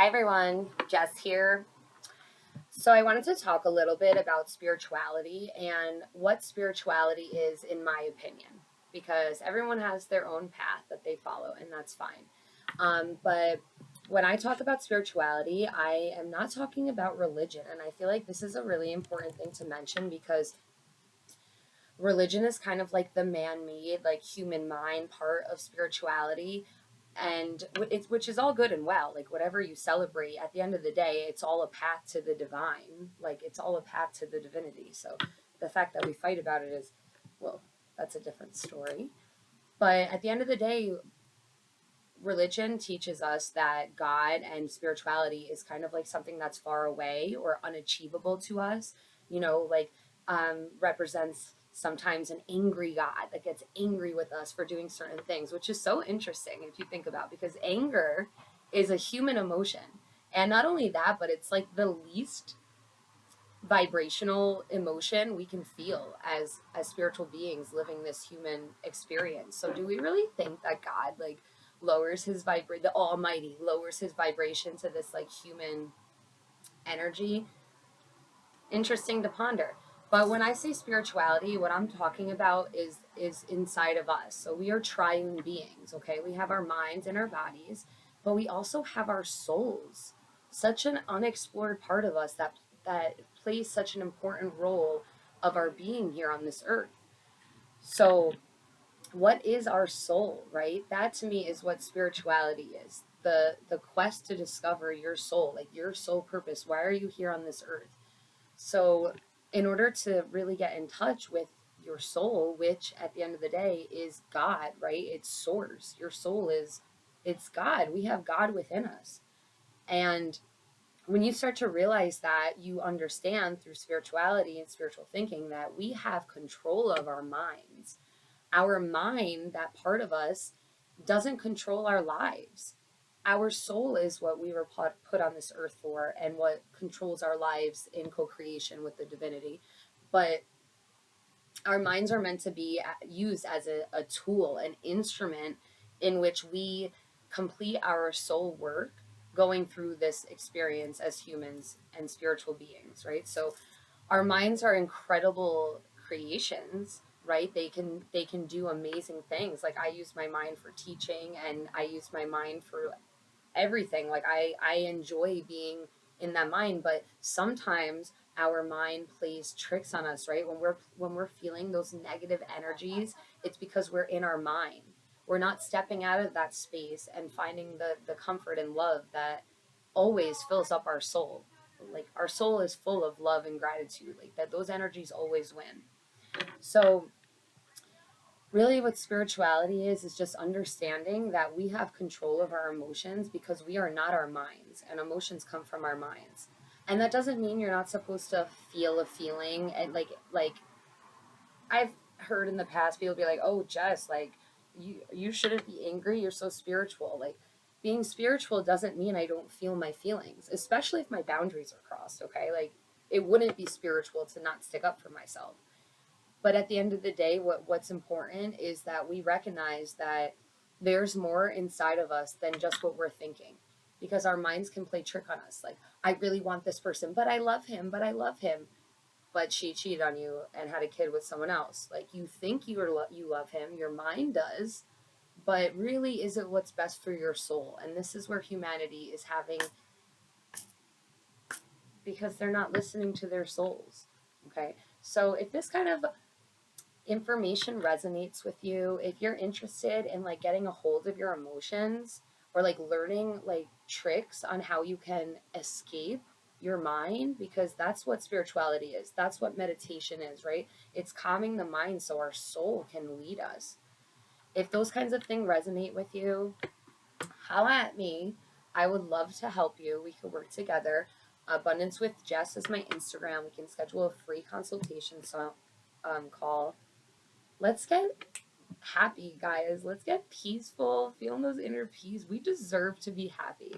Hi everyone, Jess here. So I wanted to talk a little bit about spirituality and what spirituality is in my opinion, because everyone has their own path that they follow and that's fine. But when I talk about spirituality, I am not talking about religion, and I feel like this is a really important thing to mention because religion is kind of like the man-made, like human mind part of spirituality, and it's which is all good and well. Like whatever you celebrate, at the end of the day, it's all a path to the divine. Like it's all a path to the divinity. So the fact that we fight about it is, well, that's a different story. But at the end of the day, religion teaches us that God and spirituality is kind of like something that's far away or unachievable to us, like represents sometimes an angry God that gets angry with us for doing certain things, which is so interesting if you think about, because anger is a human emotion. And not only that, but it's like the least vibrational emotion we can feel as spiritual beings living this human experience. So do we really think that God like lowers his the almighty lowers his vibration to this like human energy? Interesting to ponder. But when I say spirituality, what I'm talking about is inside of us. So we are triune beings, okay? We have our minds and our bodies, but we also have our souls. Such an unexplored part of us that plays such an important role of our being here on this earth. So what is our soul, right? That to me is what spirituality is. The quest to discover your soul, like your soul purpose. Why are you here on this earth? So, in order to really get in touch with your soul, which at the end of the day is God, right? It's source. Your soul it's God. We have God within us. And when you start to realize that, you understand through spirituality and spiritual thinking that we have control of our minds. Our mind, that part of us, doesn't control our lives. Our soul is what we were put on this earth for and what controls our lives in co creation with the divinity. But our minds are meant to be used as a tool, an instrument in which we complete our soul work going through this experience as humans and spiritual beings, right? So our minds are incredible creations, right? They can do amazing things. Like I use my mind for teaching, and I use my mind for everything. Like I enjoy being in that mind, but sometimes our mind plays tricks on us, right? When we're feeling those negative energies, it's because we're in our mind. We're not stepping out of that space and finding the comfort and love that always fills up our soul. Like our soul is full of love and gratitude, like that those energies always win. So really what spirituality is just understanding that we have control of our emotions because we are not our minds, and emotions come from our minds. And that doesn't mean you're not supposed to feel a feeling, and like I've heard in the past people be like, "Oh, Jess, like you shouldn't be angry. You're so spiritual." Like being spiritual doesn't mean I don't feel my feelings, especially if my boundaries are crossed, okay? Like it wouldn't be spiritual to not stick up for myself. But at the end of the day, what's important is that we recognize that there's more inside of us than just what we're thinking. Because our minds can play trick on us. Like, I really want this person, but I love him, but I love him. But she cheated on you and had a kid with someone else. Like, you think you love him, your mind does, but really, is it what's best for your soul? And this is where humanity is having, because they're not listening to their souls. Okay. So if this kind of information resonates with you, if you're interested in like getting a hold of your emotions or like learning like tricks on how you can escape your mind, because that's what spirituality is. That's what meditation is, right? It's calming the mind so our soul can lead us. If those kinds of things resonate with you, holla at me. I would love to help you. We could work together. Abundance with Jess is my Instagram. We can schedule a free consultation call. Let's get happy, guys. Let's get peaceful, feeling those inner peace. We deserve to be happy.